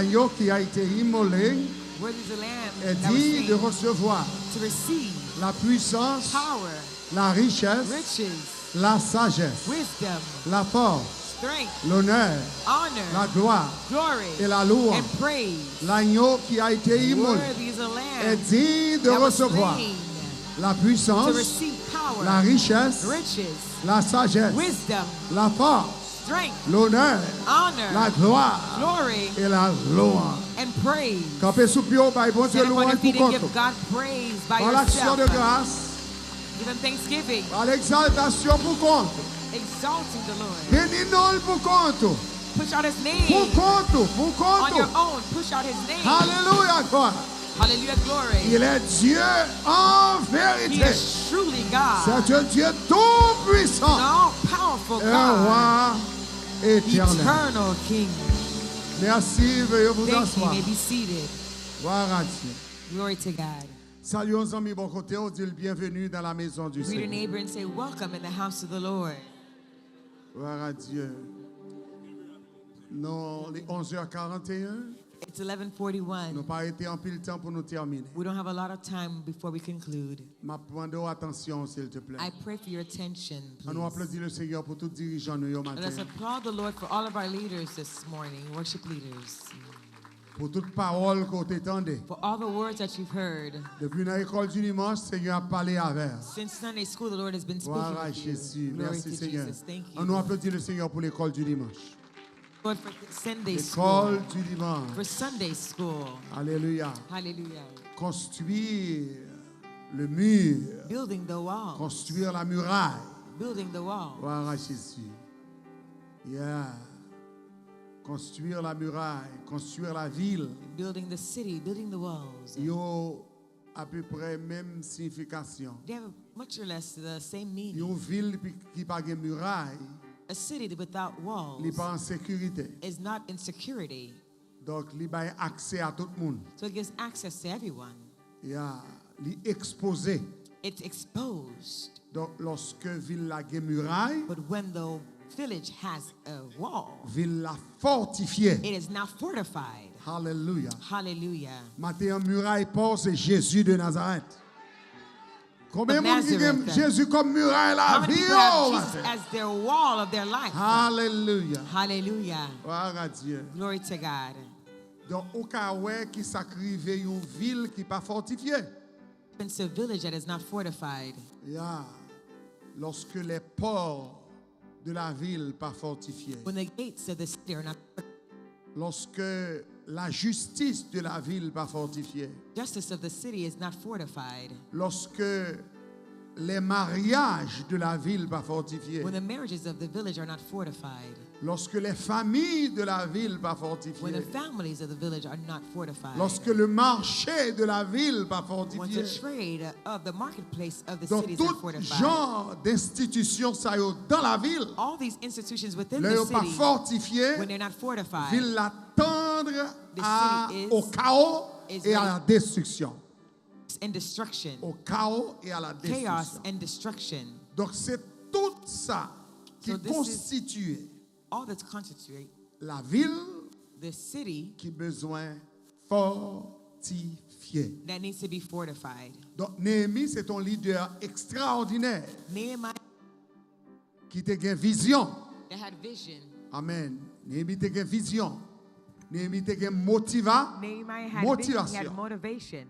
l'agneau qui a été immolé Worthy is the lamb est that was digne de slain recevoir to receive la puissance, power, la richesse, riches, la sagesse, wisdom, la force, strength, l'honneur, honor, la gloire glory, et la louange. and praise. L'agneau qui a été immolé Worthy is the est lamb digne de that was recevoir slain la to puissance, receive power, la richesse, riches, la sagesse, wisdom, la force, strength, l'honneur, honor, la gloire glory, et la louange. and praise. Campez sous pied, by bon Dieu, Stand upon louange your feet pour and compte. give God praise by Par l'action de yourself. grâce, Give him thanksgiving, par l'exaltation pour compte. exalting the Lord. Bénis-nous pour compte. Push out his Pour name compte, pour on your compte. own. Push out his name. Alléluia, quoi. Hallelujah, glory. Il est Dieu en He vérité. is truly God, C'est un Dieu tout-puissant. an all-powerful Un God, roi éternel. eternal King. Merci, veuillez vous Thank you. You asseoir. may be seated. Gloire à Dieu. Glory to God. Saluons nos amis bon côté, on dit le bienvenue dans la maison du Greet a Seigneur. neighbor and say, welcome in the house of the Lord. Gloire à Dieu. Non, les 11h41, It's 11:41. nous n'avons pas été en pile temps pour nous terminer. We don't have a lot of time before we conclude. Ma demande attention, s'il te plaît. I pray for your attention, On nous please. applaudit le Seigneur pour tous les dirigeants nous Let us matin. applaud the Lord for all of our leaders this morning, worship leaders, Pour toute parole qu'on t'étendait. for all the words that you've heard. Depuis l'école du dimanche, le Seigneur a parlé avec. Since Sunday school, the Lord has been speaking Gloire à with you. Jésus. Glory Merci to Seigneur. Jesus. Thank On nous you. applaudit le Seigneur pour l'école du dimanche. Lord, for Sunday L'école school. du dimanche. For Sunday school. Alléluia. Hallelujah. Construire le mur. Building the wall. Construire la muraille. Building the wall. Gloire à Jésus. Yeah. Construire la muraille. Construire la ville. Building the city. Building the walls. Ils ont à peu près même signification. They have much or less the same meaning. Une ville qui n'a pas de muraille, A city without walls elle n'est pas en sécurité. is not in security. Donc, il a accès à tout le monde. So it gives access to everyone. Yeah. Il est exposé. It's exposed. Donc, lorsque ville a une muraille, But when the village has a wall, ville la fortifiée. it is now fortified. Hallelujah. Hallelujah. Matin, en muraille, Paul, c'est Jésus de Nazareth. Combien de monde qui aime Nazareth. Jésus comme muraille la How many vie? people have Oh, Jesus matin. as their wall of their life? Hallelujah. Hallelujah. Gloire à Dieu. Glory to God. Donc, au cas où qui sacrifie une ville qui n'est pas fortifiée. It's a village that is not fortified. Yeah. Lorsque les ports de la ville pas fortifiés. When the gates of the city are not Lorsque la justice de la ville pas fortifiée. justice of the city is not fortified. Lorsque les mariages de la ville pas fortifiés. When the marriages of the village are not fortified. Lorsque les familles de la ville pas When the fortifiées. families of the village are not fortified. Lorsque le marché de la ville pas When the fortifié. trade of the marketplace of the Donc city is not tout fortified. genre d'institutions ça y est dans la ville. All these institutions within Le the pas city, fortifié. when they're not fortified, Ville la tendre The city au chaos is et à ready. la destruction. and destruction, Au chaos et à la chaos destruction. and destruction. Donc c'est tout ça qui So this is- constitue All that's constitute la ville the city qui a besoin fortifier. that needs to be fortified. Donc Néhémie c'est un leader extraordinaire Nehemiah qui a une vision. that had vision. Amen. Néhémie a une vision. Néhémie a une Nehemiah had vision. He motivation. had motivation.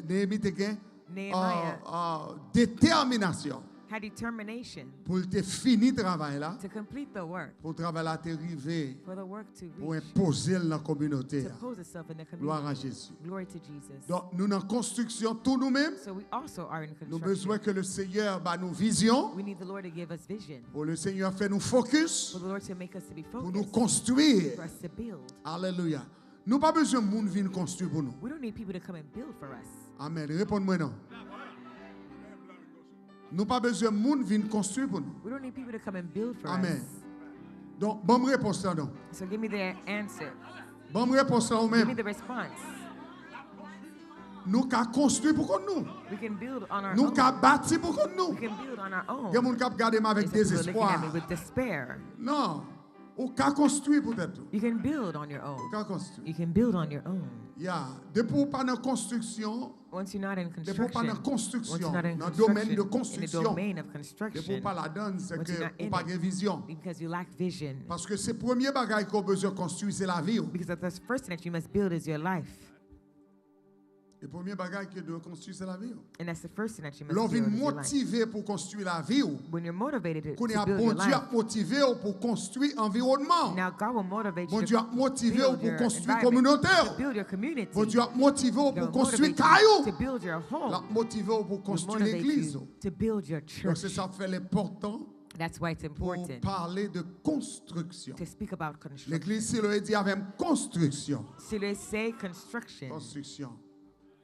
Néhémie a Nehemiah une détermination had determination pour te finir le travail là, to complete the work, pour le travail là t'arriver for the work to pour reach, imposer dans la communauté. to pose itself in the Gloire à community. Jésus. Glory to Jesus. Donc nous dans la construction tout nous-mêmes, So we also are in nous avons construction. besoin que le Seigneur bah nous vision, We need the Lord to give us vision, pour le Seigneur fait nous focus, for the Lord to make us to be pour nous focused, construire. for us to build. Alléluia. Nous pas besoin de monde venir construire pour nous. We don't need people to come and build for us. Amen. Réponds-moi non. Nous pas besoin de monde venir construire pour nous. We don't need people to come and build for Amen. us. Donc bonne réponse là non. So give me the answer. Bonne réponse là ou Give me même. the response. Nous qu'à construire pour nous. We can build on our Nous own. qu'à bâtir pour nous. We can build on our own. Il y a monde qui regarder avec There's some people looking at désespoir. me with despair. Non. Ou qu'à construire peut-être. You can build on your Ou own. qu'à construire. You can build on your own. Yeah. Depuis ou pas dans construction, Once you're not in depuis ou pas dans construction, once you're construction, not in dans le domaine de construction, in the construction, domain of depuis ou construction, pas la donne, c'est once you're que not ou in pas it, de vision. because you lack vision. Parce que c'est le premier bagage qu'on a besoin de construire, c'est la vie. Because the first thing that you must build is your life. Le premier bagage que doit construire, c'est la vie. And that's the first thing that you must L'on vient build is your life. motiver pour construire la vie. When you're motivated to Qu'on y a build bon your Dieu life, a motivé pour construire l'environnement. now God will motivate Bon you Dieu a to motivé build pour your construire environment, communautaire. to build your community. Bon Dieu a motivé God pour will construire motivate caillou. you to build your home. L'a motivé pour Will construire motivate l'église. you to build your Donc church. c'est ça fait l'important That's why it's pour important parler de construction. to speak about construction. L'église Siloe dit avec construction. Siloe say construction. Construction.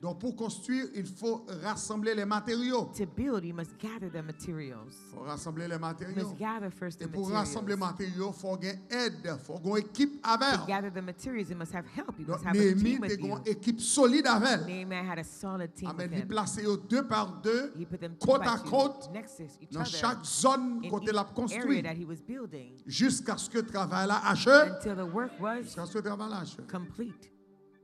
Donc pour construire, il faut rassembler les matériaux. To build, you must gather the materials. Il faut rassembler les You matériaux. must gather first the Et pour materials. rassembler les matériaux, il faut une aide, il faut une équipe To avec. gather the materials, you must have help. You Donc must have a Néhémie team a with you. une équipe solide avec. Nehemiah had a solid team Amen. with Il him. placé deux par deux, He put them two côte by à two, côte, next to each dans other, chaque zone in côté la each construit, area that he was building, jusqu'à ce que le travail là achève. until the work was Jusqu'à ce que le travail là achève. complete.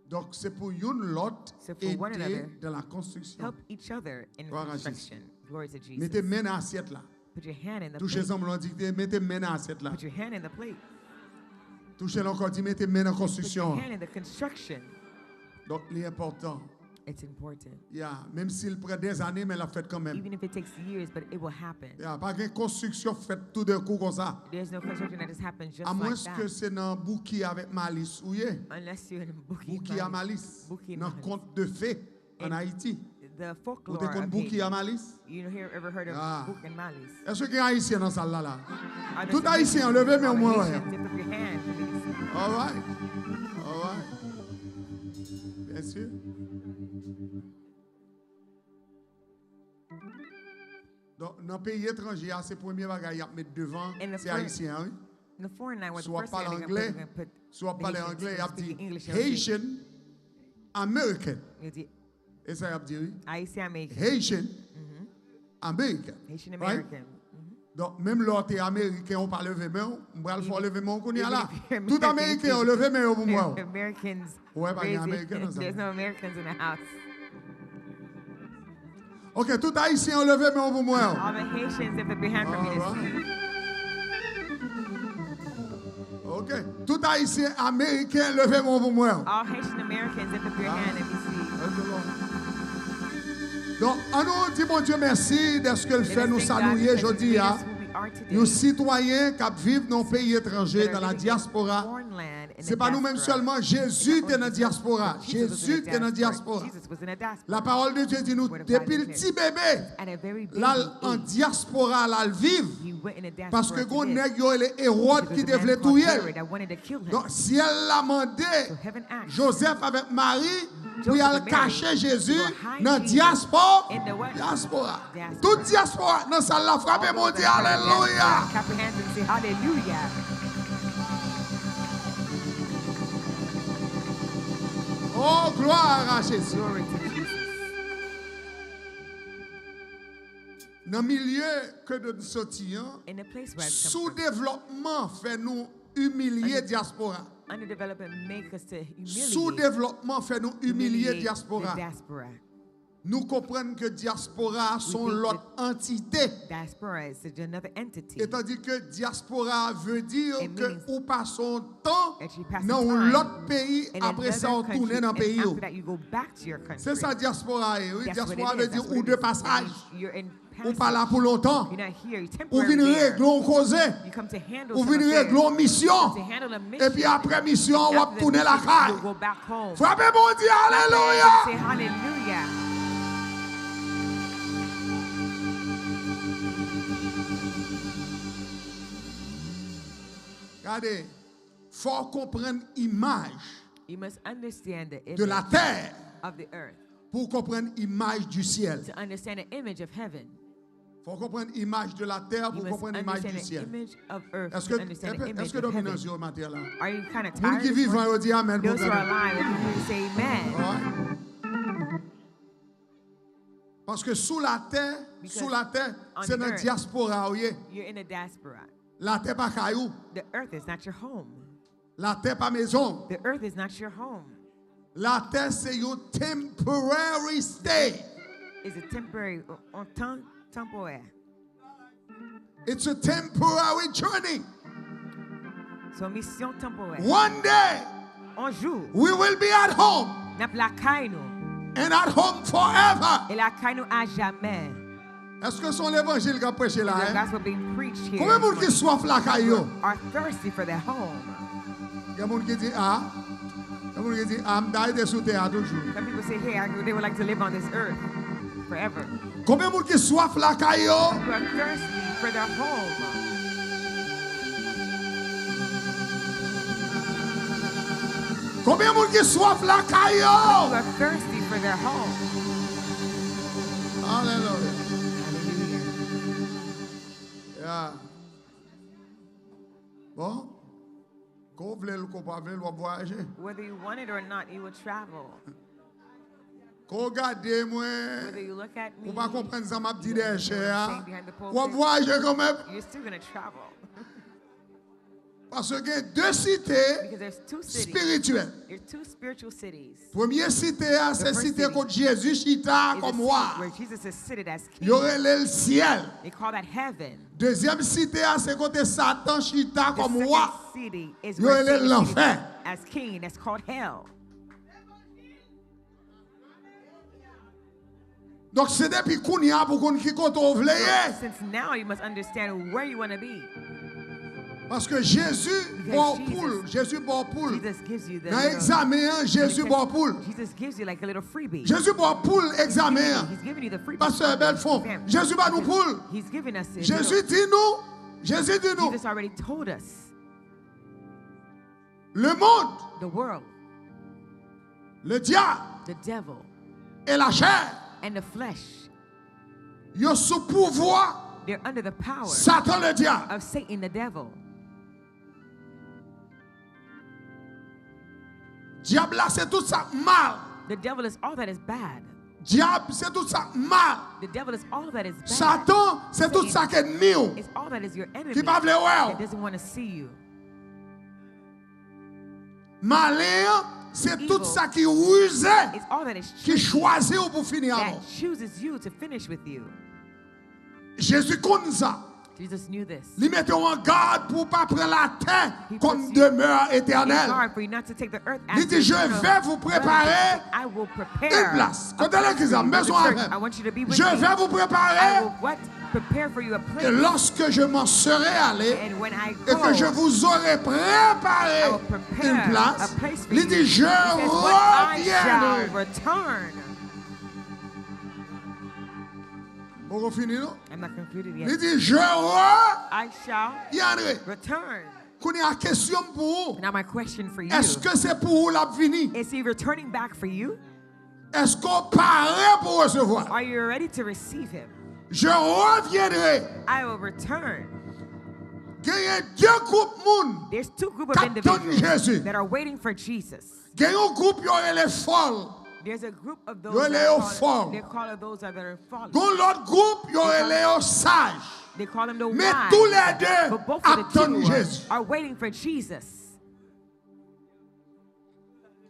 Donc c'est pour une l'autre So for one aider another, dans la construction. Help each other in Gloire à construction. Glory to Jesus. Mettez main dans l'assiette là. Put your hand in the Touchez plate. ensemble, on dit mettez main dans l'assiette là. Put your hand in the plate. Touchez encore, dit mettez main dans la Put your construction. hand in the construction. Donc l'important, It's important. même s'il prend des années, mais il l'a fait quand même. Even if it takes years, but it will happen. Pas de construction faite tout d'un coup comme ça. There's no construction that just happens just À moins like que that. c'est dans bouki avec malice. Oui. Unless you're in Bouki à malice. Bouki Dans malice. conte de fées en Haïti. The Vous folklore avez of bouki à Haiti. malice? You ever heard of Ah. book and malice? Est-ce qu'il y a un haïtien dans cette salle là? Are there Tout some haïtien, Haitians? levez mes All the mains. Haitians, lift up your hand, please. All right. All right. Bien sûr. Donc, dans le pays étranger, c'est le premier bagage à mettre devant, In the c'est first- haïtien. Oui? In the foreign language, the Soit first parle thing they're anglais, going to put soit the parle Haitians anglais, il a speaking dit English. Haitian American. You dit Et ça, il a dit oui. Haitian American. Haitian American. Haitian Right? American. Donc, même l'autre américain, on parle lever main, on va le faire lever main, on est là. Even if Tout you're américain, on lever main pour moi. Americans. Ouais, bah, il y a raise it. Américain dans ça. There's no Americans in the house. Ok, tout haïtien, on lever main pour moi. All the Haitians lift up your hand for me to All see. Ok, tout haïtien américain, lever main pour moi. All Haitian Americans lift up your hand and we see. Donc, on nous dit, mon Dieu, merci de ce que le Let fait us nous thank God saluer because aujourd'hui. He made Hein. us who we are today. Nous citoyens qui vivent dans un pays étranger, That dans are la living in diaspora. foreign land in Ce n'est the pas nous-mêmes diaspora. seulement. Jésus est dans la diaspora. Jesus was in Jésus the est dans la diaspora. Jesus was in a diaspora. La parole de Dieu dit nous, Word of God depuis le declares. petit bébé, At a very baby là, en age, diaspora, là, le vivre. he went in a diaspora Parce que to gros live. nèg yo les Hérode Because qui a man devait called tout Herod tuer. that wanted to kill him. Donc si elle l'a demandé, So heaven asked Joseph avec Marie, pour Joseph y aller and Mary cacher Jésus to hide dans Jesus diaspora. in the what? Diaspora. Diaspora. Toute diaspora dans ça l'a frappé All mon those Dieu. that have a Alléluia. diaspora, clap your hands and say hallelujah. Oh gloire à Jésus. Glory to Jesus. Dans le milieu que nous sortions, In the place where I've come from, sous-développement fait nous humilier diaspora. underdevelopment make us to humiliate Sous-développement fait nous humilier the diaspora. diaspora. Nous comprenons que diaspora sont think l'autre entité. Diaspora is another entity. Et tandis que diaspora veut dire It que means ou passe son temps that you pass dans the time l'autre pays, in après ça on another tourne country, dans le and pays. after that you go back to your country. C'est ça diaspora. Oui, That's what diaspora it veut is. dire That's what ou it de is. That passage. means you're in Ou pas là passage. pour longtemps. You're not here. You're Ou temporarily venir there. régler, on causer. You come to handle Ou some venir affairs. régler une mission. To handle a mission. Et puis après mission, on va After the tourner la mission, caille. you'll go back home. Frappez bon Dieu, Say alléluia. hallelujah. Regardez, faut comprendre l'image You must understand the de la image terre of the earth pour comprendre l'image du ciel. to understand the image of heaven. Faut comprendre l'image de la terre You pour must comprendre l'image du understand the ciel. image of earth Est-ce to understand the que image est-ce que of dominant heaven. sur matière là? Are you kind of Vous tired? qui this vivent, morning? on dit amen. Those who are alive, if you say amen. Ouais. Parce que sous la terre, Because c'est on dans la earth, diaspora. Oui. You're in a diaspora. La terre pas caillou. The earth is not your home. La terre pas maison. The earth is not your home. La terre c'est un temporary stay. It's a temporary, un temps temporaire. It's a temporary journey. So mission temporaire. One day Un jour, we will be at home n'a la caille nous. and at home forever. Et la caille nous à jamais. Est-ce que son évangile qu'a prêché là? The Hein? gospel being preached here. Combien de monde qui soif la caillou? Are thirsty for their home. Il y a des gens qui disent ah. Il y a des gens qui disent ah, m'daille sous terre toujours. Some people say, hey, they would like to live on this earth forever. Combien de monde qui soif la caillou? Who are thirsty for their home. Combien de monde qui soif la Who caillou? are thirsty for their home. Hallelujah. Hallelujah. Yeah. Bon. Qu'on vle ou qu'on pas vle, ou voyager. Whether you want it or not, you will travel. Qu'on regarde moi. Whether you look at me, Ou pas comprendre ça m'a dit des chers. staying behind the Ou pulpit, voyager quand même. you're still going to travel. Parce qu'il y a deux cités Because there's two cities. spirituelles. There's two spiritual cities. Première cité, c'est first cité city contre Jésus chita Is a comme city moi. where Jesus is seated as Il y king. aurait le ciel. They call that heaven. Deuxième cité, c'est côté Satan chita The comme second moi. city is You where will Satan is l'enfer. seated as king. That's called hell. Donc c'est depuis qu'on y a pour qu'on qui compte au vle. Since now you must understand where you want to be. Parce que Jésus bon Jesus- poule, Jésus bon poule. Jesus gives you the Dans little, examen, Jésus bon poule. Jesus gives you like a little freebie. Jésus bon poule examen. He's giving you the freebie. Pasteur Belfond, Jésus va nous poule. He's giving us it. Jésus dit nous, Jesus already told us. le monde, The world, le diable the devil, et la chair, and the flesh, ils sont sous pouvoir they're under the power Satan le diable. of Satan the devil. Diable là c'est tout ça mal. The devil is all that is bad. Diable c'est tout ça mal. The devil is all that is bad. Satan c'est tout ça qui est ennemi. It's all that is your enemy Qui pas vle ouais. that doesn't want to see you. Malin c'est Evil. tout ça qui ruse, It's all that is qui choosing, choisit ou pour finir that avant. chooses you to finish with you. Jésus connaît ça. Jesus knew this. Il mettait en garde pour pas prendre la terre He comme puts you demeure in éternelle. guard for you not to take the earth Il as dit, je eternal vais vous préparer dwelling place. I will prepare une place. a Quand place elle for you with maison the church. avec. I want you to be with Je me. vais vous I will préparer. what? Prepare for you a place. Et lorsque je m'en serai allé And when I et go, que je vous aurai I préparé will prepare une a place, place for il you. dit, je He says, but I shall reviendrai. return. On finit, non? I'm not concluded Il yet. dit, je I shall reviendrai. return. Qu'on y a question pour vous. Now my question for you, Est-ce que c'est pour vous la venir? is he returning back for you? Est-ce qu'on paraît pour recevoir? Are you ready to receive him? Je reviendrai. I will return. Il y a deux groupes moun. There's two groups of Qu'attendent individuals Jésus. that are waiting for Jesus. Il y a un groupe qui est les folles. There's a group of those Yo, that Leo are fall. called, they're called those that are fallen. Dans l'autre groupe, il y a les sages. They call them the Mais wise. tous les deux But both of the attendent two Jésus. are waiting for Jesus.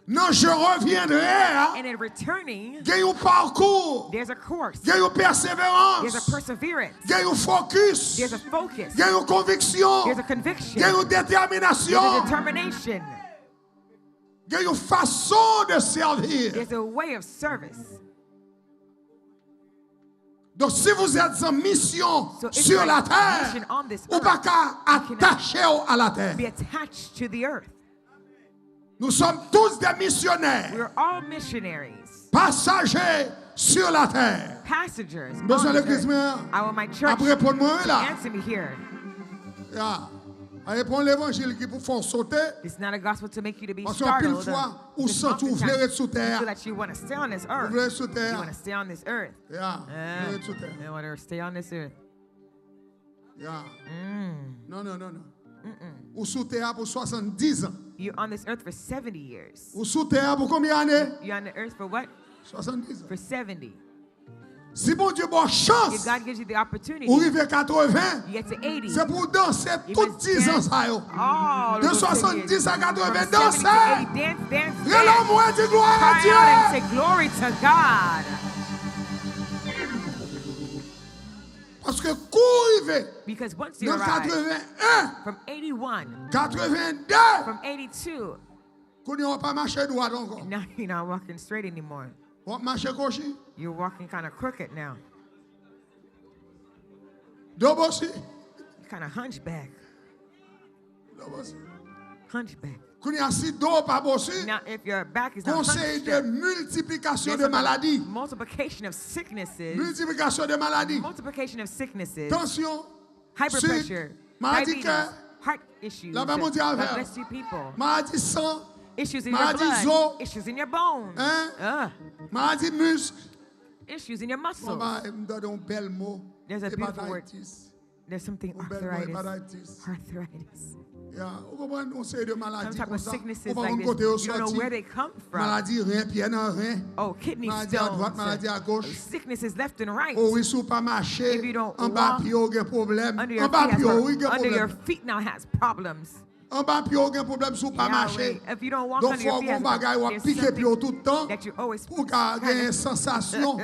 Non, je reviendrai. Hein. And in returning, Il y a un parcours. there's a course. Il y a une There's a persévérance. perseverance. Il y a un focus. There's a focus. Il y a une conviction. There's a conviction. Il y a une There's a détermination. determination. Il y a une façon de servir. There's a way of service. Donc, si vous êtes en mission So if sur you're la on terre, mission on this ou pas earth, qu'à attacher à la terre. be attached to the earth. Nous sommes tous des missionnaires, We're all missionaries, passagers sur la terre. passengers. on Besoin de this earth. Christ, I want my church après pour moi to là. answer me here. Allez prendre l'évangile qui pour faire sauter. It's not a gospel to make you to be Parce qu'en pile startled. fois, ou Because sent ou oftentimes vouloir être sous you terre. feel that you want to stay on this Vous voulez earth. être sous You terre. want to stay on this earth. Vouloir être sous terre. You want to stay on this earth. Non. Ou sous terre pour 70 ans. You're on this earth for 70 years. Ou sous terre pour combien d'années? You're on the earth for what? 70 ans. For 70. Si bon Dieu bonne chance, if God gives you the opportunity, ou arrive 80, you get to 80. c'est pour danser toutes 10 ans ça yo. All De of those 70 à From 80, 70 danser. to 80, dance, dance, Relâche-moi, dis gloire à Cry out and Dieu. say glory to God. Parce que cours arrive Because once you dans arrive 81, from 81, 82, from 82, qu'on n'y a pas marché droit encore. now you're not walking straight anymore. On marche gauche. You're walking kind of crooked now. Dobosi. Kind of hunchback. Dobosi. Hunchback. Qu'on y a si do pas bossi. Now, if your back is not Conseil de hunched, multiplication there's de a maladies. multiplication of sicknesses. Multiplication de maladies. Multiplication of sicknesses. Tension. High sucre, pressure. maladie Diabetes. cœur. Heart issues. La Bible mondiale. God bless you people. Maladie sang. Issues in your Maladie blood. zo. Issues in your bones. Hein? Maladie muscle. Issues in your muscles. Maman, me donne un bel mot. There's a beautiful word. Hépatitis. There's something Un bel mot, arthritis. hépatitis. Arthritis. Yeah. Vous comprenez, on sait de Some maladies type comme of ça. sicknesses On va like un this. côté au You don't know sorti. where they come from. Maladie rein, pied dans rein. Oh, kidney Maladie à droite, stones. maladie à gauche. Sicknesses left and right. Oh oui, si vous pas marcher, If you don't en bas walk, pied, vous avez un problème. Under En your, bas feet pied, has oui, il y a un under your problème. feet now has problems. En bas pied, vous avez un problème si vous pas marcher. Yahweh, if you don't walk Donc, under il faut your feet, qu'on bagaille ou there's piquer pied tout le temps that you always pour gagner une sensation.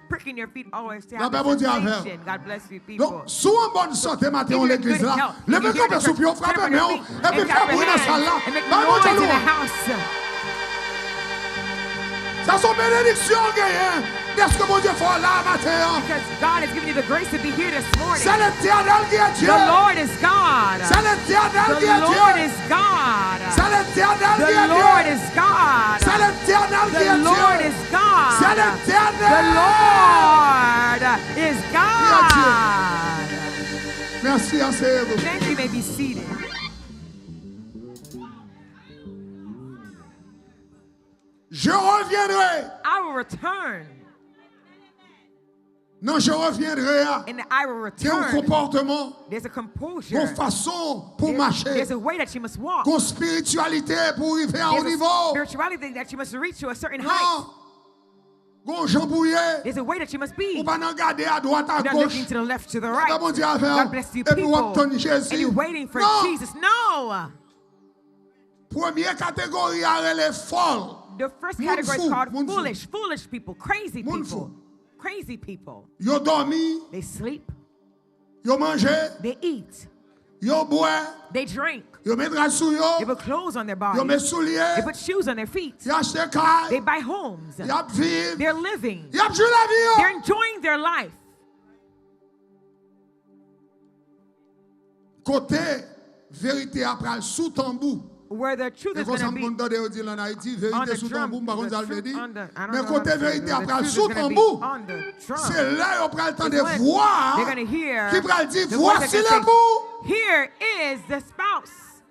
pricking your feet always to La have Bible dit à faire. sensation. God bless you people. Donc, sous en bonne santé, matin, on l'église good là. health. Levez You hear comme the sous pied, church, frappez, stand mais up on. on your feet Et puis, and clap frappez your dans la salle là. hands and make Bible noise dit in the nous. house. Ça sont bénédictions, gagné. Qu'est-ce que mon Dieu fait là, matin? Because God has given you the grace to be here this morning. C'est l'éternel qui est Dieu. The Lord is God. C'est l'éternel qui The est Lord Dieu. is God. C'est l'éternel qui The est Lord Dieu. is God. C'est l'éternel qui The est Lord Dieu. is God. C'est The l'éternel. Lord is God. Merci, asseyez-vous. Thank you. May be seated. Je reviendrai. I will return. Non, je reviendrai. And I will Il y a un return. comportement, There's a composure. une façon pour There's marcher, a way that you must walk. une spiritualité pour arriver à haut There's a niveau. spirituality that you must reach to a certain height. Non, un jambouillé, There's a way that you must ou be. pas n'en garder à droite, à You're not gauche. looking to the left, to the Pas right. bon Dieu à faire. God bless you Et puis, on people. attend Jésus. And you're waiting for Non. Jesus. No. Première catégorie, elle est folle. The first Moun category fou, is called moun fou. foolish. Foolish people. Crazy Moun people. fou. Crazy people. Yo dormi, They sleep. yo mangé, They eat. yo boit, They drink. yo met drap sou They yo, put clothes on their yo met bodies. souliers, They put shoes on their feet. yo achète They caille, buy homes. yo ap vive, They're living. yo ap jou la vie They're yo. enjoying their life. Côté vérité après sous tambour. Where the truth Et is comme ça, going on to be dit dit en Haïti, on vérité the sous drum. tambour, par contre, ça The veut truth dire. on the, I don't Mais know how côté to say it. vérité The après truth is sous gonna be tambour, on the drum. c'est là on prend le temps It's de when voir they're going to hear qui prend le dire, the voice voici that can l'époux. say, here is the spouse.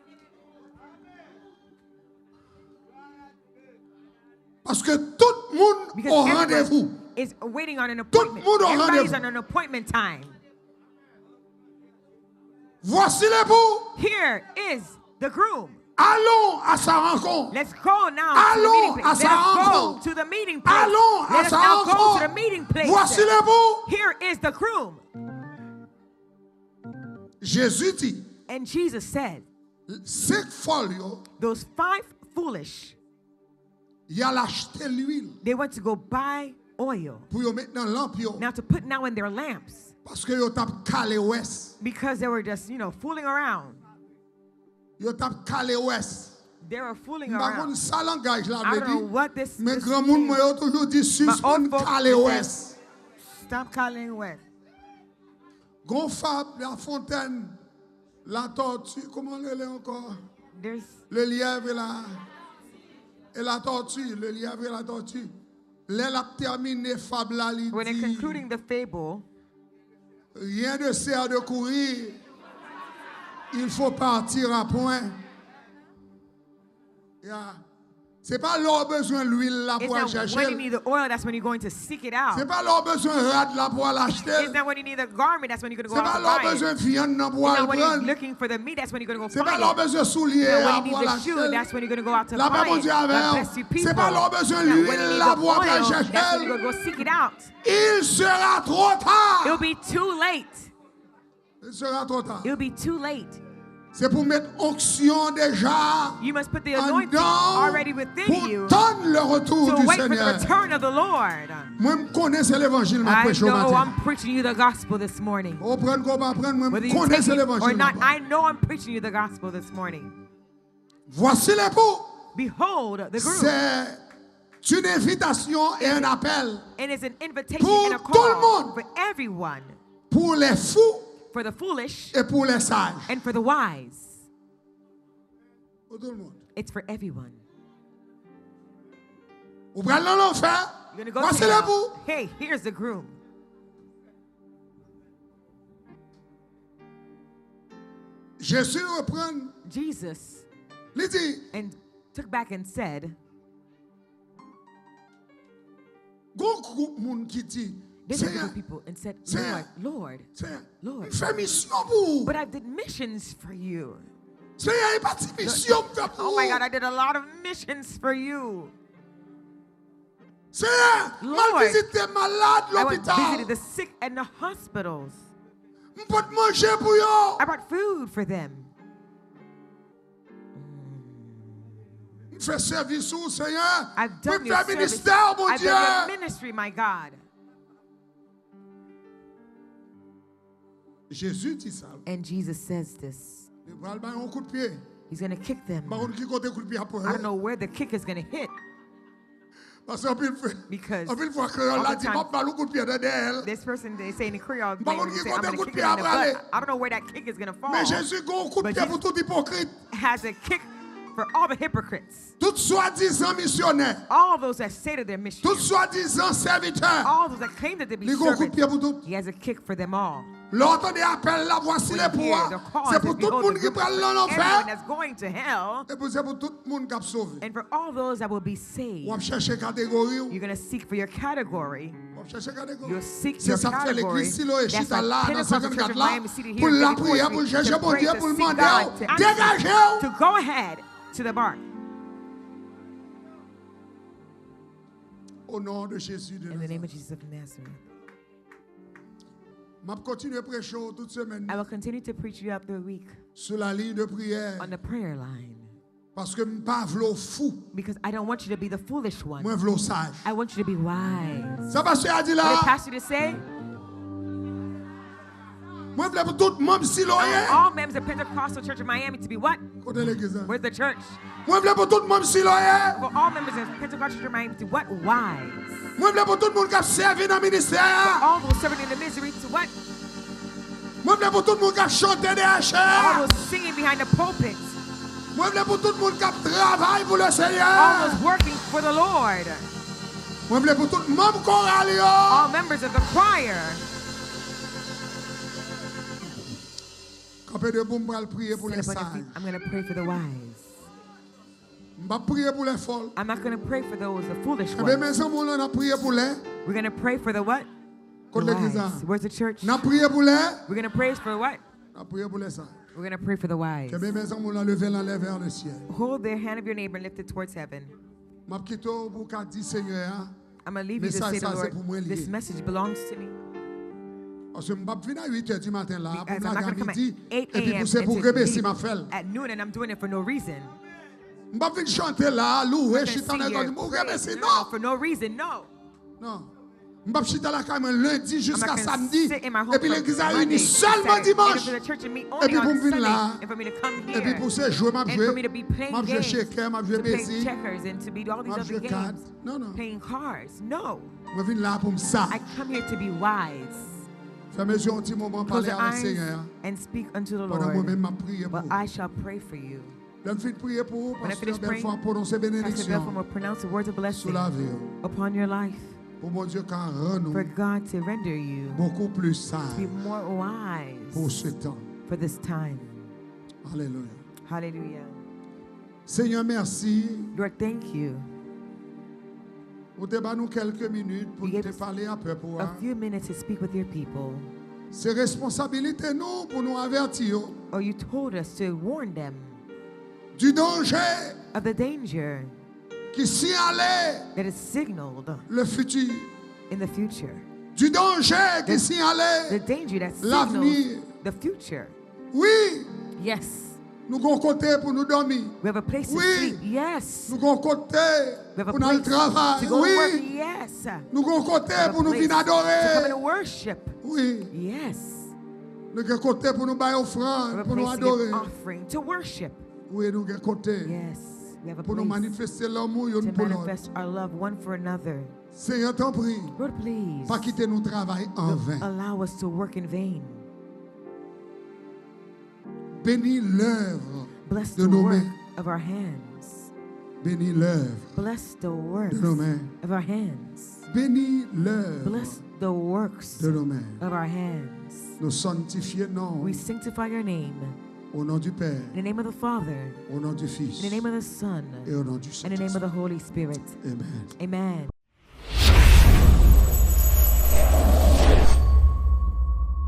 Parce que tout le monde Because au everyone rendez-vous. is waiting on an le appointment. monde au Everybody's rendez-vous. on an appointment time. Voici l'époux. Here is the groom. Allons à sa rencontre. Let's go now Allons to the meeting à place. sa Let us go rencontre. to the meeting place. Allons à Let us sa now go to rencontre. the meeting place. Voici l'époux. Here is the groom. Jésus dit, And Jesus said, 5 folio, those 5 foolish, il a acheté l'huile they went to go buy oil. pour y mettre dans lampe yo. Now to put now in their lamps. Parce que yo tap calé ouest. Because they were just, fooling around. Yo tap calé ouest. They were fooling Par contre, around. ça langage là I veut don't know dire. what this Mais this grand monde means. moi yo toujours dit suspend old folks, calé they say, ouest. Stop calling west. Gonfable, la fontaine, la tortue, comment elle est encore? There's Le lièvre et la tortue, le lièvre et la tortue. Elle a terminé fable là, il when they're dit, concluding the fable, rien ne sert de courir. Il faut partir à point. Yeah. C'est pas leur besoin l'huile là pour aller It's not chercher. when you need the oil, that's when you're going to seek it out. C'est pas leur besoin rad là pour aller acheter. It's not when you need the garment, that's when you're going to go C'est pas out to leur buy it. besoin viande là pour It's aller not when you're prendre. looking for the meat, that's when you're going to go C'est pas find leur it. besoin soulier It's not là when you pour need aller the shoe, acheter. that's when you're going to go out to La paix buy mon it. Dieu God avec. bless you people. C'est pas leur besoin It's not when you l'huile need là the pour aller oil, that's when you're chercher. going to go seek it out. Il sera trop It'll tard. be too late. Il sera trop tard. It'll be too late. C'est pour mettre onction déjà You must put the en anointing dedans already within you pour tendre le retour to du wait for the Seigneur. return of the Lord. Moi, je connais l'évangile, ma I prêche au know matin. I'm preaching you the gospel this morning. Au prendre qu'on va prendre, moi, Whether je you connais take it or l'évangile. not, I know I'm preaching you the gospel this morning. Voici l'époux. Behold, the groom. C'est une invitation et un appel And it's an invitation pour and a tout le call monde. for everyone, pour les fous for the foolish et pour les sages. and for the wise. Pour tout le monde. It's for everyone. Vous prenez l'enfer. You're going to go Voici to hell. l'époux. Hey, here's the groom. Jésus reprend. Jesus Il dit, and took back and said, gon groupe moun qui dit, there's a group Seigneur, of people and said, Seigneur, Lord, Seigneur, Lord, fais mission pour. but I did missions for you. Seigneur, il parti mission pour. Oh my God, I did a lot of missions for you. Seigneur, Lord, mal visité malade I went l'hôpital. visited the sick and the hospitals. M'pot manger pour yo. I brought food for them. Fais service ou Seigneur. I've done your Fais service. ministère mon I've Dieu. done your ministry, my God. Jésus dit ça. And Jesus says this. Il va le un coup de pied. He's going to kick them. Par contre, qui côté coup de pied après? I don't know where the kick is going to hit Parce qu'en pile because fois créole all a the dit time- pas balou coup de pied derrière. this person, they say in Creole, Par they contre, say, qui I'm côté going coup to de kick pied it in the après aller. butt. I don't know where that kick is going to fall. Mais Jésus gon coup de But pied pour Jesus- tout hypocrite. Has a kick for all the hypocrites. Tout soi-disant missionnaire. All those that say to their mission. Tout soi-disant serviteur. All those that claim that they be Il gon coup de servants. pied pour tout. He has a kick for them all. L'entendez appel là, voici les When you hear pouvoirs. the call, C'est pour says, tout le behold, monde the qui group prend of everyone l'enfer. that's going to hell, Et puis c'est pour tout le monde qui a sauvé. and for all those that will be saved. On va chercher catégorie. You're going to seek for your category. On va chercher catégorie. You'll seek C'est your ça que fait category. l'église Siloe That's chita why là dans Pentecostal Church 54 of là Miami seated pour here la in 54 prière, pour Street, chercher to bon pray, Dieu, to pour le seek demander. God, to answer, Dégagez-vous. to go ahead to the bar. Au nom de Jésus de In the name Nazareth. of Jesus of Nazareth. Je vais continuer à prêcher toute semaine I will continue to preach you out the week sur la ligne de prière on the prayer line parce que je ne pas vouloir fou, because I don't want you to be the foolish one. moi je vouloir sage. I want you to be wise. Ça pasteur a dit What did là, Pastor to say? moi je voulais pour tout le monde Siloé. All members of Pentecostal Church of Miami to be what? Côté l'église. Where's the church? Moi je voulais pour tout le monde Siloé. For all members of Pentecostal Church of Miami to what? Wise. Moi je voulais pour tout le monde qui a servi dans le ministère. All those serving in the misery to what? Moi je voulais pour tout le monde qui a chanté des All chair. those singing behind the pulpit. Moi je voulais pour tout le monde qui a travaillé pour le All Seigneur. those working for the Lord. Moi je voulais pour tout le monde choral. All members of the choir. Campé de boum pour prier pour les Stand up on your sages. feet. I'm going to pray for the wise. Je vais prier pour les folles. I'm not going to pray for those, the foolish Eh bien, ones. mes amis, on a prié pour les. We're going to pray for the what? The Côté l'église. wise. Where's the church? On a prié pour les. We're going to pray for what? On a prié pour les sages. We're going to pray for the wise. Eh bien, mes amis, on a levé la lèvre vers le ciel. Hold the hand of your neighbor and lift it towards heaven. Je vais quitter pour qu'à dire Seigneur. I'm going to leave you to Message say to ça, the c'est pour moi Lord, lié. this message belongs to me. Parce que je ne vais pas venir à 8h du matin là. Pour As I'm la not going to come midi. at 8 Et puis a.m. pour c'est pour and remercier to ma leave felle. at noon and I'm doing it for no reason. Je ne vais pas venir chanter là, louer, I'm je suis not en gonna train sit de here dire, remercier. praying. Non, For no reason, no. non. Je ne vais pas chanter là quand même lundi jusqu'à I'm not gonna samedi. sit in my home Et puis from l'église a Monday réuni to seulement Saturday, dimanche. and for the church to meet Et only puis pour on me venir Sunday, là. and for me to come Et puis here, pour se jouer, and for me to be playing m'a joué games, shaker, m'a joué to play baiser. checkers, and to be all these M'a other joué games, cartes. Non, non. playing cards. No, Je viens là pour ça. I come here to be wise. Fais mes yeux un petit moment Close parler your avec eyes Seigneur. and speak unto the Pendant Lord. moi-même, je prie pour But vous. I shall pray for you. Je finis de prier pour vous. When I finish Pasteur praying, Belfort prononcer Pastor bénédiction Belfort will pronounce the words of sur blessing la vie. upon your life Pour mon Dieu, car rend-nous for God to render you beaucoup plus to be sages more wise pour ce temps. for this time. Alléluia. Hallelujah. Seigneur, merci. Lord, thank you. Vous te nous quelques minutes pour You nous gave us parler un peu pour a few minutes to speak with your people. C'est responsabilité nous pour nous avertir Or you told us to warn them du danger of the danger qui signalait that is signaled le futur, in the future. du danger qui The signalait danger that l'avenir. signals the future. Oui, Yes. nous avons un côté pour nous dormir. We have a place to Oui. sleep. Yes. Nous avons un côté We have a pour aller au place travail. to go to work. Oui, Yes. nous avons un côté We have a pour nous place venir to come and adorer. worship. Oui, Yes. nous avons un côté pour nous bailler We have offrande, a pour nous place to give adorer. offering, to worship. Oui, nous avons un côté Yes. We have a pour nous place manifester l'amour to une pour l'autre. manifest our love one for another. Seigneur, t'en prie, Lord, please pas quitter nos travail en vain. allow us to work in vain. Bénis l'œuvre Bless de the nos work mains. of our hands. Bénis l'œuvre Bless the works de nos mains. of our hands. Bénis l'œuvre Bless the works de nos mains. of our hands. Nous sanctifions non We sanctify your name au nom du Père, in the name of the Father, au nom du Fils in the name of the Son, et au nom du in the name of Saint-Esprit. the Holy Spirit. Amen. Amen.